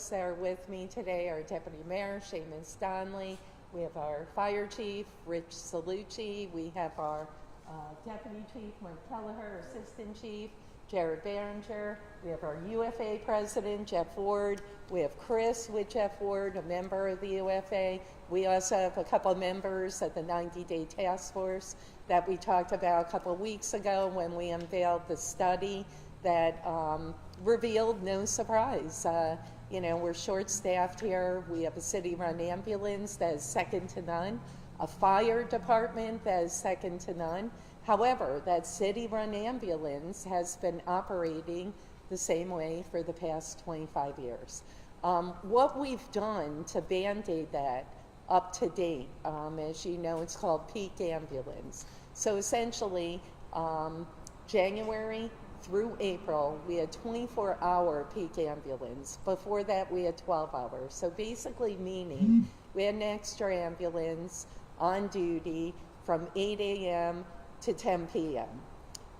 folks that are with me today are Deputy Mayor Seamus Donnelly. We have our Fire Chief, Rich Salucci. We have our Deputy Chief, Mike Kelleher, Assistant Chief, Jared Behringer. We have our UFA President, Jeff Ward. We have Chris with Jeff Ward, a member of the UFA. We also have a couple of members of the 90-day task force that we talked about a couple of weeks ago when we unveiled the study that revealed, no surprise, we're short-staffed here. We have a city-run ambulance that is second to none, a fire department that is second to none. However, that city-run ambulance has been operating the same way for the past 25 years. What we've done to Band-Aid that up to date, as you know, it's called peak ambulance. So essentially, January through April, we had 24-hour peak ambulance. Before that, we had 12 hours. So basically meaning we had an extra ambulance on duty from 8 a.m. to 10 p.m.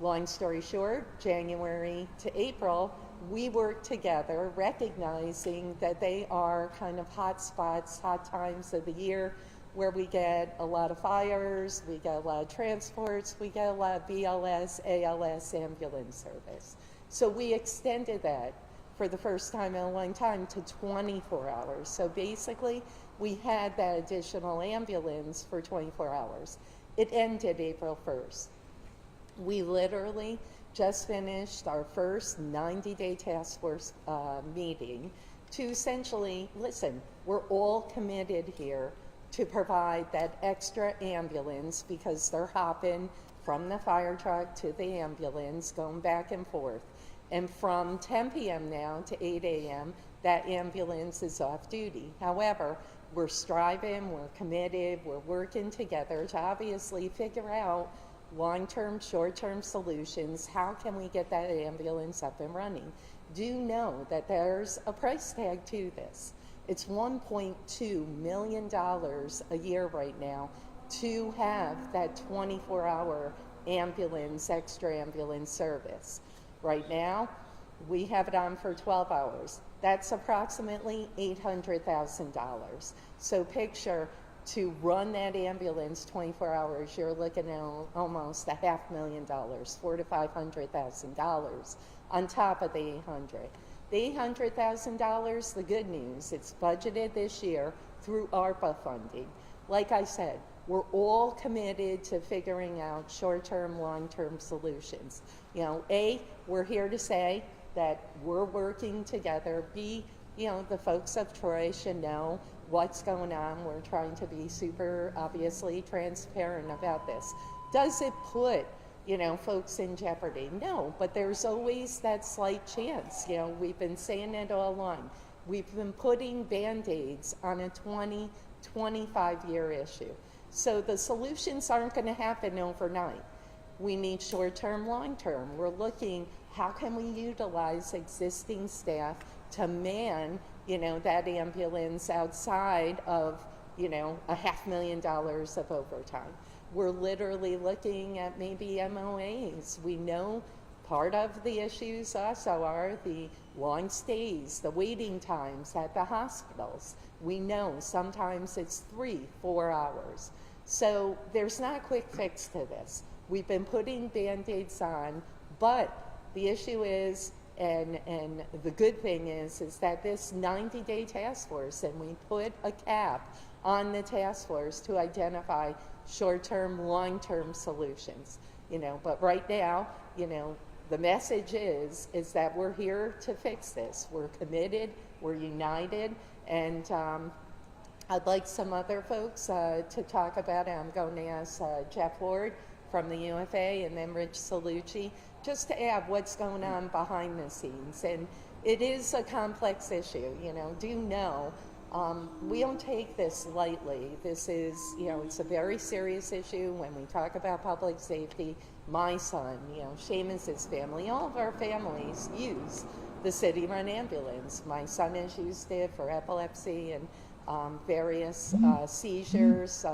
Long story short, January to April, we worked together, recognizing that they are kind of hot spots, hot times of the year, where we get a lot of fires, we get a lot of transports, we get a lot of BLS, ALS ambulance service. So we extended that for the first time in a long time to 24 hours. So basically, we had that additional ambulance for 24 hours. It ended April 1st. We literally just finished our first 90-day task force meeting to essentially, listen, we're all committed here to provide that extra ambulance because they're hopping from the fire truck to the ambulance, going back and forth. And from 10 p.m. now to 8 a.m., that ambulance is off duty. However, we're striving, we're committed, we're working together to obviously figure out long-term, short-term solutions. How can we get that ambulance up and running? Do know that there's a price tag to this. It's $1.2 million a year right now to have that 24-hour ambulance, extra ambulance service. Right now, we have it on for 12 hours. That's approximately $800,000. So picture, to run that ambulance 24 hours, you're looking at almost $500,000, $400,000 to $500,000 on top of the $800,000. The $800,000, the good news, it's budgeted this year through ARPA funding. Like I said, we're all committed to figuring out short-term, long-term solutions. A, we're here to say that we're working together. B, the folks of Troy should know what's going on. We're trying to be super, obviously, transparent about this. Does it put folks in jeopardy? No, but there's always that slight chance. We've been saying it all along. We've been putting Band-Aids on a 20, 25-year issue. So the solutions aren't going to happen overnight. We need short-term, long-term. We're looking, how can we utilize existing staff to man, that ambulance outside of, $500,000 of overtime. We're literally looking at maybe MOAs. We know part of the issues also are the long stays, the waiting times at the hospitals. We know sometimes it's 3-4 hours. So there's not a quick fix to this. We've been putting Band-Aids on, but the issue is, and the good thing is that this 90-day task force, and we put a cap on the task force to identify short-term, long-term solutions. But right now, the message is that we're here to fix this. We're committed, we're united, and I'd like some other folks to talk about it. I'm going to ask Jeff Ward from the UFA and then Rich Salucci just to add what's going on behind the scenes. And it is a complex issue, do know. We don't take this lightly. This is, it's a very serious issue when we talk about public safety. My son, Seamus's family, all of our families use the city-run ambulance. My son has used it for epilepsy and various seizures,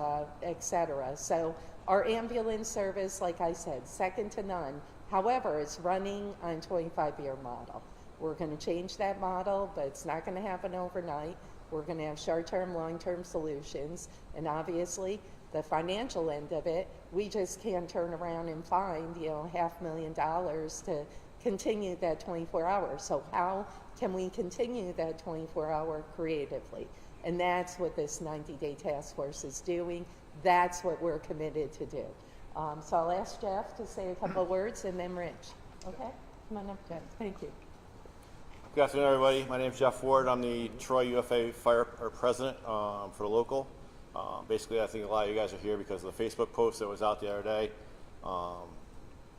etc. So our ambulance service, like I said, second to none. However, it's running on a 25-year model. We're going to change that model, but it's not going to happen overnight. We're going to have short-term, long-term solutions, and obviously the financial end of it, we just can't turn around and find, $500,000 to continue that 24 hours. So how can we continue that 24-hour creatively? And that's what this 90-day task force is doing. That's what we're committed to do. So I'll ask Jeff to say a couple of words, and then Rich. Okay? Come on up, Jeff. Thank you. Good afternoon, everybody. My name is Jeff Ward. I'm the Troy UFA Fire President for the local. Basically, I think a lot of you guys are here because of the Facebook post that was out the other day.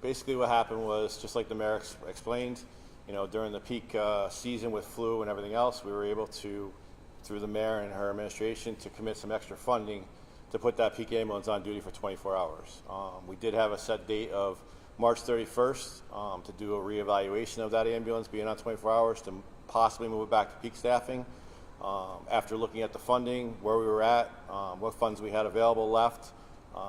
Basically, what happened was, just like the mayor explained, during the peak season with flu and everything else, we were able to, through the mayor and her administration, to commit some extra funding to put that peak ambulance on duty for 24 hours. We did have a set date of March 31st to do a reevaluation of that ambulance being on 24 hours to possibly move it back to peak staffing. After looking at the funding, where we were at, what funds we had available left,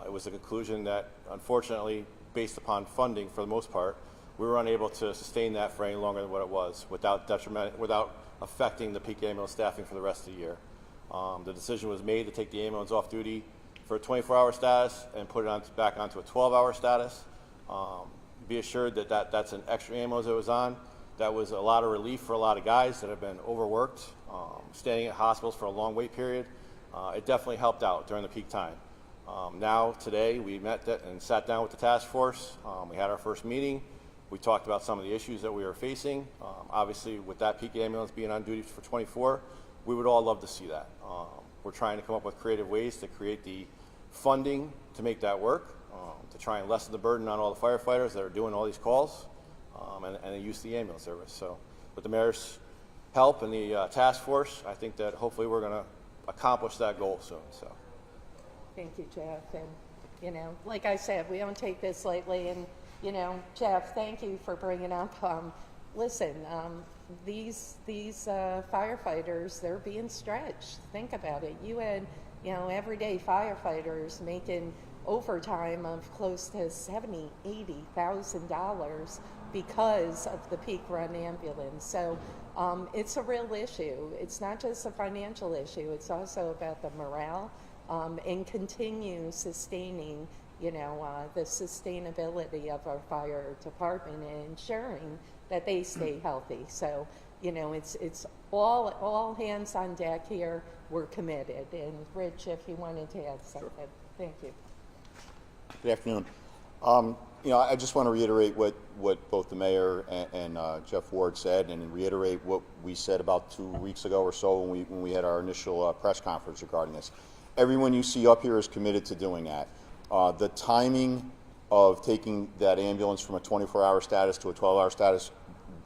it was a conclusion that, unfortunately, based upon funding for the most part, we were unable to sustain that for any longer than what it was without affecting the peak ambulance staffing for the rest of the year. The decision was made to take the ambulance off duty for a 24-hour status and put it back onto a 12-hour status. Be assured that that's an extra ambulance that was on. That was a lot of relief for a lot of guys that have been overworked, staying at hospitals for a long wait period. It definitely helped out during the peak time. Now, today, we met and sat down with the task force. We had our first meeting. We talked about some of the issues that we were facing. Obviously, with that peak ambulance being on duty for 24, we would all love to see that. We're trying to come up with creative ways to create the funding to make that work, to try and lessen the burden on all the firefighters that are doing all these calls, and the use of the ambulance service. So with the mayor's help and the task force, I think that hopefully we're going to accomplish that goal soon. So. Thank you, Jeff. And, like I said, we don't take this lightly. And, Jeff, thank you for bringing up, listen, these firefighters, they're being stretched. Think about it. You had, everyday firefighters making overtime of close to $70,000, $80,000 because of the peak run ambulance. So it's a real issue. It's not just a financial issue. It's also about the morale and continue sustaining, the sustainability of our fire department and ensuring that they stay healthy. So, it's all hands on deck here. We're committed. And Rich, if you wanted to add something. Sure. Thank you. Good afternoon. I just want to reiterate what both the mayor and Jeff Ward said, and reiterate what we said about 2 weeks ago or so when we had our initial press conference regarding this. Everyone you see up here is committed to doing that. The timing of taking that ambulance from a 24-hour status to a 12-hour status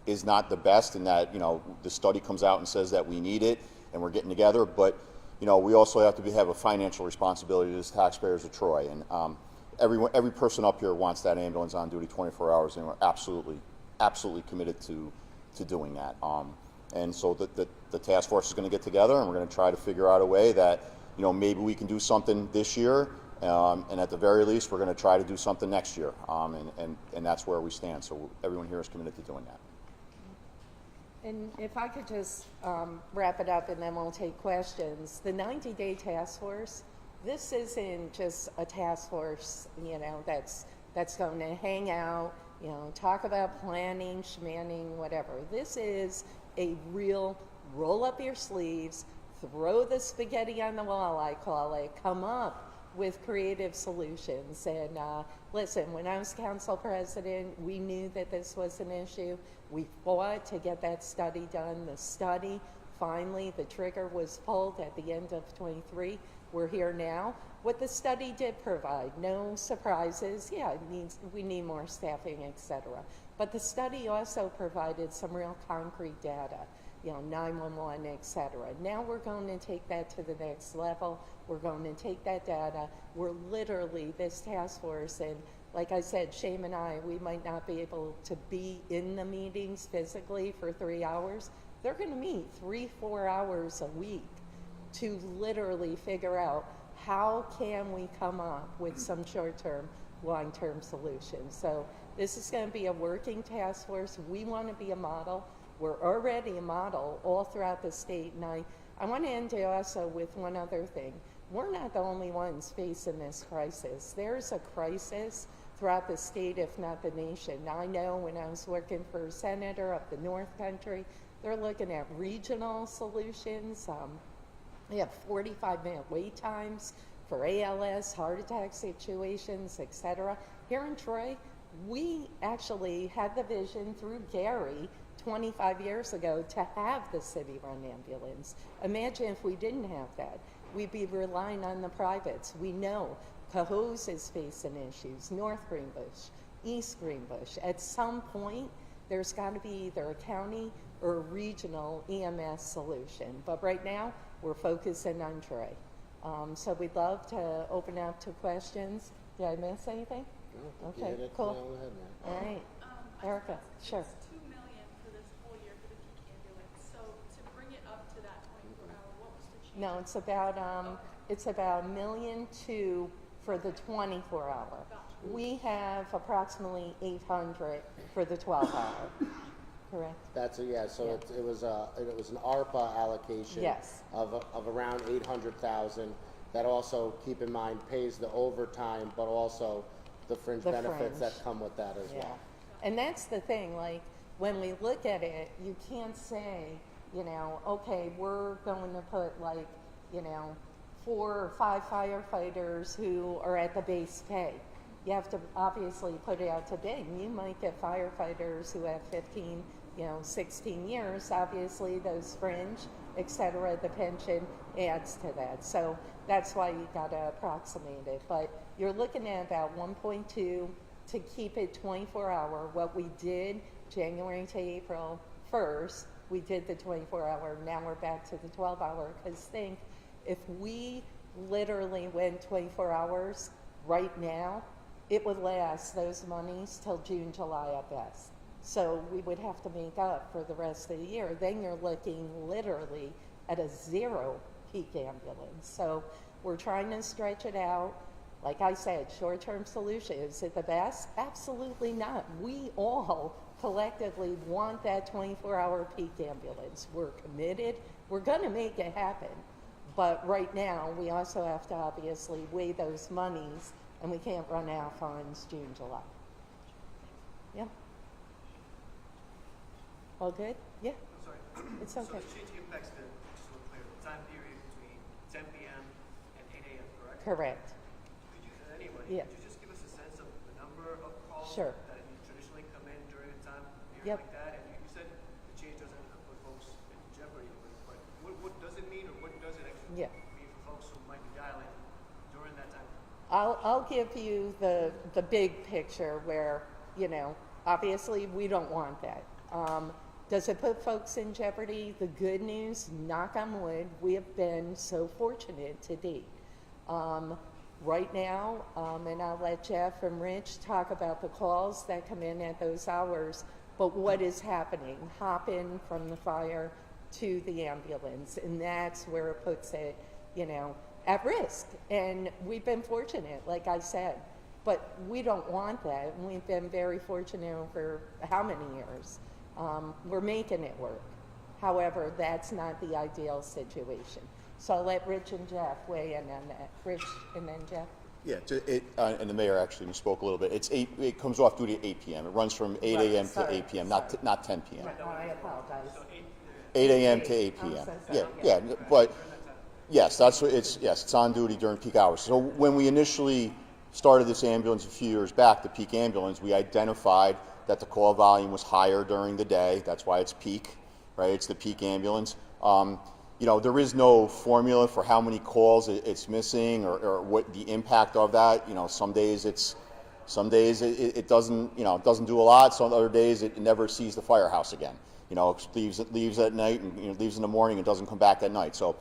is not the best, in that the study comes out and says that we need it and we're getting together, but we also have to have a financial responsibility as taxpayers of Troy, and every person up here wants that ambulance on duty 24 hours, and we're absolutely committed to doing that. And so the task force is going to get together, and we're going to try to figure out a way that maybe we can do something this year, and at the very least we're going to try to do something next year, and that's where we stand. So everyone here is committed to doing that. And if I could just wrap it up, and then we'll take questions. The 90-day task force, this isn't just a task force, that's going to hang out, talk about planning, schmanning, whatever. This is a real roll up your sleeves, throw the spaghetti on the wall, I call it, come up with creative solutions. And listen, when I was council president, we knew that this was an issue. We fought to get that study done. The study, finally, the trigger was pulled at the end of 23. We're here now. What the study did provide, no surprises. Yeah, we need more staffing, etc. But the study also provided some real concrete data, 911, etc. Now we're going to take that to the next level. We're going to take that data. We're literally, this task force, and like I said, Shane and I, we might not be able to be in the meetings physically for 3 hours. They're going to meet 3-4 hours a week to literally figure out how can we come up with some short-term, long-term solutions. So this is going to be a working task force. We want to be a model. We're already a model all throughout the state. And I want to end also with one other thing. We're not the only ones facing this crisis. There's a crisis throughout the state, if not the nation. Now, I know when I was working for a senator up the North Country, they're looking at regional solutions. We have 45-minute wait times for ALS, heart attack situations, etc. Here in Troy, we actually had the vision through Gary 25 years ago to have the city-run ambulance. Imagine if we didn't have that. We'd be relying on the privates. We know Cohoes is facing issues, North Greenbush, East Greenbush. At some point, there's got to be either a county or a regional EMS solution. But right now, we're focusing on Troy. So we'd love to open up to questions. Did I miss anything? Okay, cool. All right, Erica, sure. It's $2 million for this whole year for the peak ambulance. So to bring it up to that 24-hour, what was the change? No, it's about $1.2 million for the 24-hour. We have approximately 800 for the 12-hour. Correct. That's a, yeah. So Yeah. it was an ARPA allocation. Yes. Of around 800,000. That also, keep in mind, pays the overtime, but also the fringe The benefits fringe. that come with that as Yeah. well. And that's the thing, like, when we look at it, you can't say, you know, okay, we're going to put, like, you know, 4 or 5 firefighters who are at the base pay. You have to obviously put it out to bid. You might get firefighters who have 15, 16 years. Obviously, those fringe, et cetera, the pension adds to that. So that's why you got to approximate it. But you're looking at about 1.2 to keep it 24-hour. What we did January to April 1st, we did the 24-hour. Now we're back to the 12-hour. Because think, if we literally went 24 hours right now, it would last those monies till June, July at best. So we would have to make up for the rest of the year. Then you're looking literally at a 0 peak ambulance. So we're trying to stretch it out. Like I said, short-term solution. Is it the best? Absolutely not. We all collectively want that 24-hour peak ambulance. We're committed. We're going to make it happen. But right now, we also have to obviously weigh those monies, and we can't run out of funds June, July. Yeah. All good? Yeah. Sorry. It's So okay. the change impacts the, just so we're clear, the time period between 10 p.m. and 8 a.m., correct? Correct. Could you, anyway, Yeah. could you just give us a sense of the number of calls Sure. that you traditionally come in during a time period Yep. like that? And you said the change doesn't put folks in jeopardy, but what does it mean, or what does it actually Yeah. mean for folks who might be dialing during that time? I'll give you the big picture where, obviously we don't want that. Does it put folks in jeopardy? The good news, knock on wood, we have been so fortunate to date. Right now, and I'll let Jeff and Rich talk about the calls that come in at those hours, but what is happening? Hop in from the fire to the ambulance, and that's where it puts it, at risk. And we've been fortunate, like I said, but we don't want that, and we've been very fortunate over how many years? We're making it work. However, that's not the ideal situation. So I'll let Rich and Jeff weigh in on that. Rich and then Jeff. Yeah, and the mayor actually spoke a little bit. It comes off duty at 8 p.m. It runs from 8 Right, a.m. sorry, to 8 p.m., sorry. not 10 p.m. Oh, I apologize. 8 a.m. to 8 I'm p.m. so sorry. Yeah, but yes, that's what it's on duty during peak hours. So when we initially started this ambulance a few years back, the peak ambulance, we identified that the call volume was higher during the day. That's why it's peak, right? It's the peak ambulance. There is no formula for how many calls it's missing or what the impact of that. Some days it doesn't do a lot. Some other days it never sees the firehouse again. It leaves at night and leaves in the morning and doesn't come back at night. So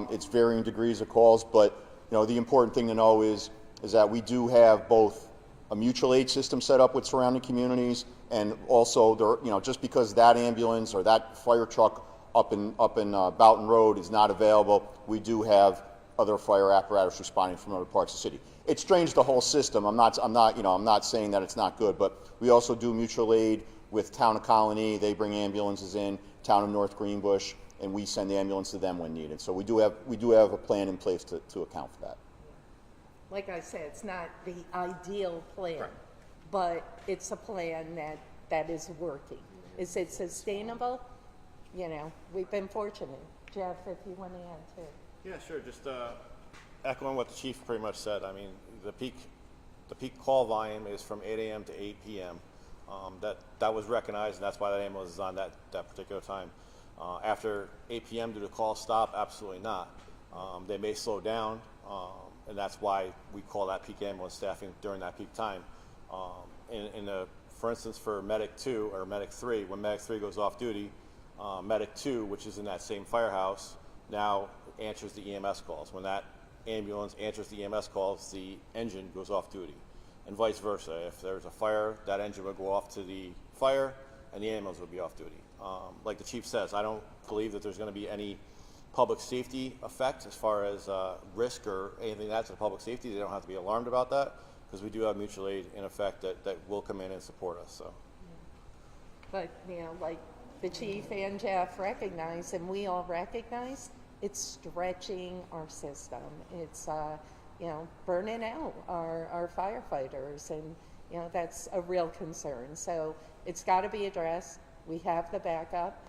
it's varying degrees of calls. But the important thing to know is that we do have both a mutual aid system set up with surrounding communities, and also just because that ambulance or that fire truck up in Boughton Road is not available, we do have other fire apparatus responding from other parts of the city. It strains the whole system. I'm not saying that it's not good, but we also do mutual aid with Town of Colony, they bring ambulances in, Town of North Greenbush, and we send the ambulance to them when needed. So we do have a plan in place to account for that. Like I said, it's not the ideal plan, but it's a plan that is working. Is it sustainable? You know, we've been fortunate. Jeff, if you want to add too. Yeah, sure. Just echoing what the chief pretty much said. I mean, the peak call volume is from 8 a.m. to 8 p.m. That was recognized, and that's why that ambulance is on that particular time. After 8 p.m., do the calls stop? Absolutely not. They may slow down, and that's why we call that peak ambulance staffing during that peak time. For instance, for Medic 2 or Medic 3, when Medic 3 goes off duty, Medic 2, which is in that same firehouse, now answers the EMS calls. When that ambulance answers the EMS calls, the engine goes off duty, and vice versa. If there's a fire, that engine will go off to the fire, and the ambulance will be off duty. Like the chief says, I don't believe that there's going to be any public safety effect as far as risk or anything that's a public safety. They don't have to be alarmed about that, because we do have mutual aid in effect that will come in and support us. So, But, you know, like the chief and Jeff recognize, and we all recognize, it's stretching our system. It's, you know, burning out our firefighters, and, you know, that's a real concern. So it's got to be addressed. We have the backup.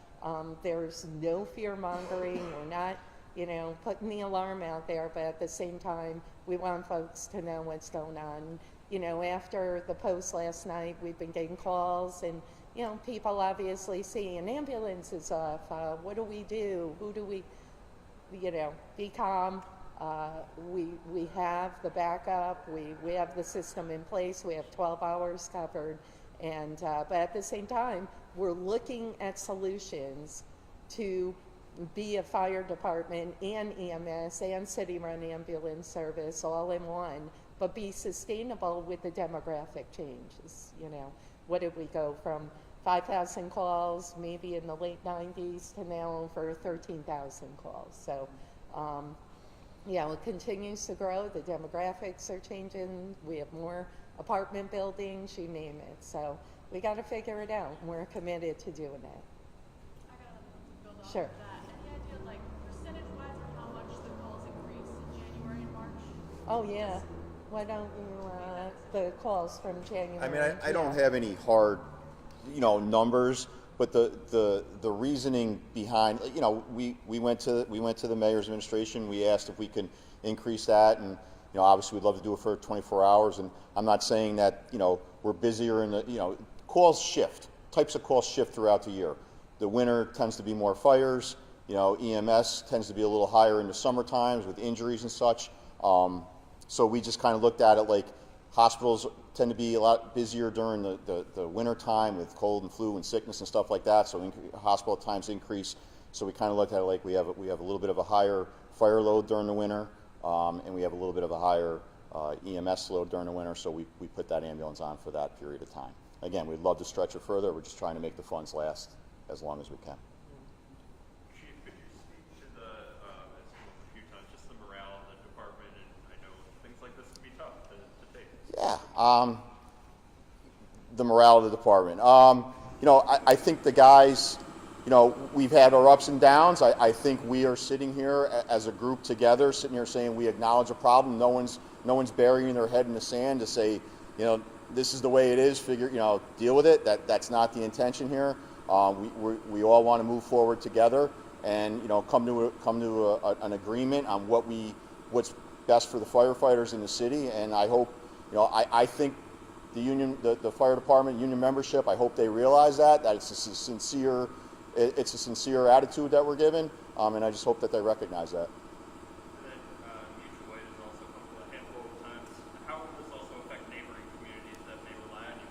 There's no fear mongering. We're not, you know, putting the alarm out there, but at the same time, we want folks to know what's going on. You know, after the post last night, we've been getting calls, and, you know, people obviously see an ambulance is off. What do we do? Who do we, you know, be calm. We have the backup. We have the system in place. We have 12 hours covered. And, but at the same time, we're looking at solutions to be a fire department and EMS and city-run ambulance service all in one, but be sustainable with the demographic changes. You know, what did we go from 5,000 calls maybe in the late 90s to now over 13,000 calls? So, yeah, it continues to grow. The demographics are changing. We have more apartment buildings, you name it. So we got to figure it out, and we're committed to doing it. I got to build off Sure. of that. Any idea, like, percentage-wise, of how much the calls increased in January and March? Oh, yeah. Why don't you, the calls from January? I mean, I to don't now. have any hard, you know, numbers, but the reasoning behind, you know, we went to the mayor's administration. We asked if we could increase that, and, you know, obviously we'd love to do it for 24 hours. And I'm not saying that, you know, we're busier in the, you know, calls shift. Types of calls shift throughout the year. The winter tends to be more fires. You know, EMS tends to be a little higher in the summer times with injuries and such. So we just kind of looked at it like hospitals tend to be a lot busier during the winter time with cold and flu and sickness and stuff like that. So hospital times increase. So we kind of looked at it like we have a little bit of a higher fire load during the winter, and we have a little bit of a higher EMS load during the winter. So we put that ambulance on for that period of time. Again, we'd love to stretch it further. We're just trying to make the funds last as long as we can. Chief, could you speak to the, as you've mentioned a few times, just the morale of the department? And I know things like this can be tough to take. Yeah, the morale of the department. You know, I think the guys, you know, we've had our ups and downs. I think we are sitting here as a group together, sitting here saying we acknowledge a problem. No one's burying their head in the sand to say, you know, this is the way it is. Figure, you know, deal with it. That's not the intention here. We all want to move forward together, and, you know, come to an agreement on what's best for the firefighters in the city. And I hope, you know, I think the union, the fire department union membership, I hope they realize that it's a sincere attitude that we're given, and I just hope that they recognize that. And then mutual aid has also come to a handful of times. How will this also affect neighboring communities that may rely on you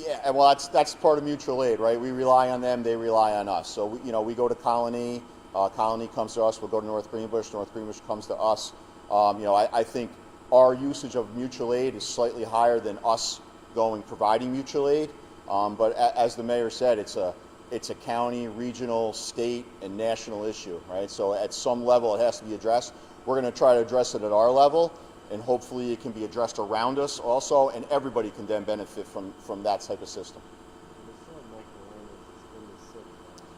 guys? Yeah, well, that's part of mutual aid, right? We rely on them, they rely on us. So we go to Colony, Colony comes to us. We'll go to North Greenbush, North Greenbush comes to us. I think our usage of mutual aid is slightly higher than us providing mutual aid. But as the mayor said, it's a county, regional, state, and national issue, right? So at some level, it has to be addressed. We're going to try to address it at our level, and hopefully it can be addressed around us also, and everybody can then benefit from that type of system.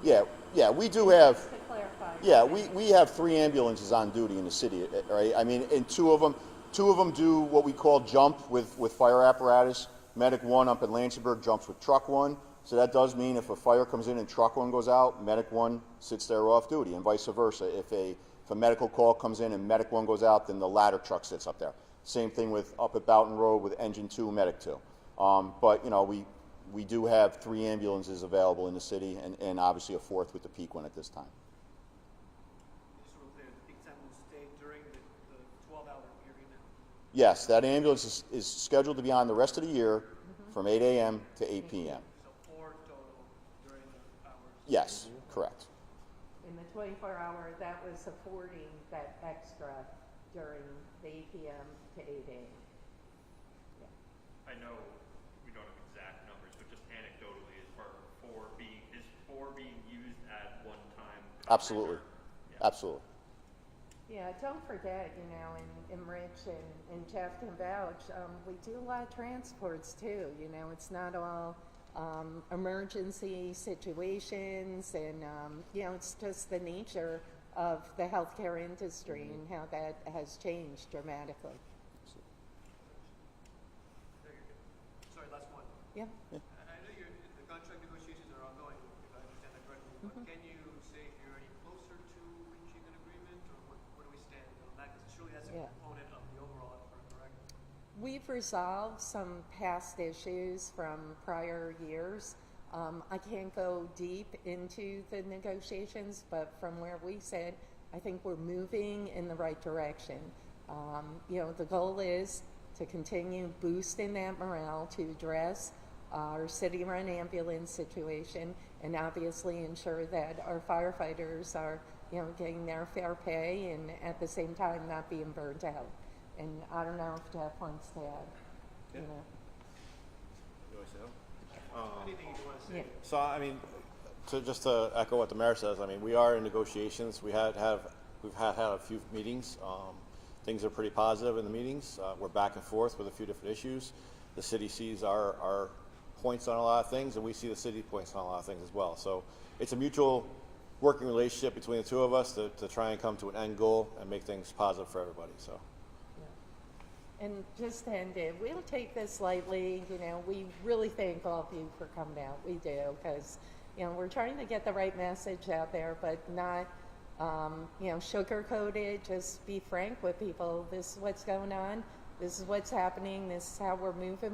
Yeah, we do have. To clarify. Yeah, we have 3 ambulances on duty in the city, right? I mean, and two of them do what we call jump with fire apparatus. Medic 1 up in Lansingburg jumps with truck 1. So that does mean if a fire comes in and truck 1 goes out, medic 1 sits there off duty, and vice versa. If a medical call comes in and medic 1 goes out, then the ladder truck sits up there. Same thing with up at Boughton Road with engine 2, medic 2. But you know, we do have 3 ambulances available in the city, and obviously a 4th with the peak one at this time. Just so we're clear, the peak time will stay during the 12-hour period now. Yes, that ambulance is scheduled to be on the rest of the year from 8 a.m. to 8 p.m. So 4 total during the hours. Yes, correct. In the 24-hour, that was affording that extra during the 8 p.m. to 8 a.m. I know we don't have exact numbers, but just anecdotally, as far as 4 being used at one time. Absolutely. Yeah. Absolutely. Yeah, don't forget, you know, and Rich and Jeff can vouch, we do a lot of transports too. You know, it's not all emergency situations, and you know, it's just the nature of the healthcare industry and how that has changed dramatically. Sorry, last one. Yeah. I know the contract negotiations are ongoing, if I understand that correctly, but can you say if you're any closer to reaching an agreement, or where do we stand on that? Because surely that's a Yeah. component of the overall effort, correct? We've resolved some past issues from prior years. I can't go deep into the negotiations, but from where we sit, I think we're moving in the right direction. You know, the goal is to continue boosting that morale to address our city-run ambulance situation, and obviously ensure that our firefighters are, you know, getting their fair pay, and at the same time not being burned out. And I don't know if Jeff wants to add, you know. You want to say that? Anything you want to say? Yeah. So, I mean, just to echo what the mayor says, I mean, we are in negotiations. We've had a few meetings. Things are pretty positive in the meetings. We're back and forth with a few different issues. The city sees our points on a lot of things, and we see the city points on a lot of things as well. So it's a mutual working relationship between the two of us to try and come to an end goal and make things positive for everybody. So. And just to end it, we don't take this lightly. You know, we really thank all of you for coming out. We do, because, you know, we're trying to get the right message out there, but not, you know, sugarcoat it. Just be frank with people. This is what's going on. This is what's happening. This is how we're moving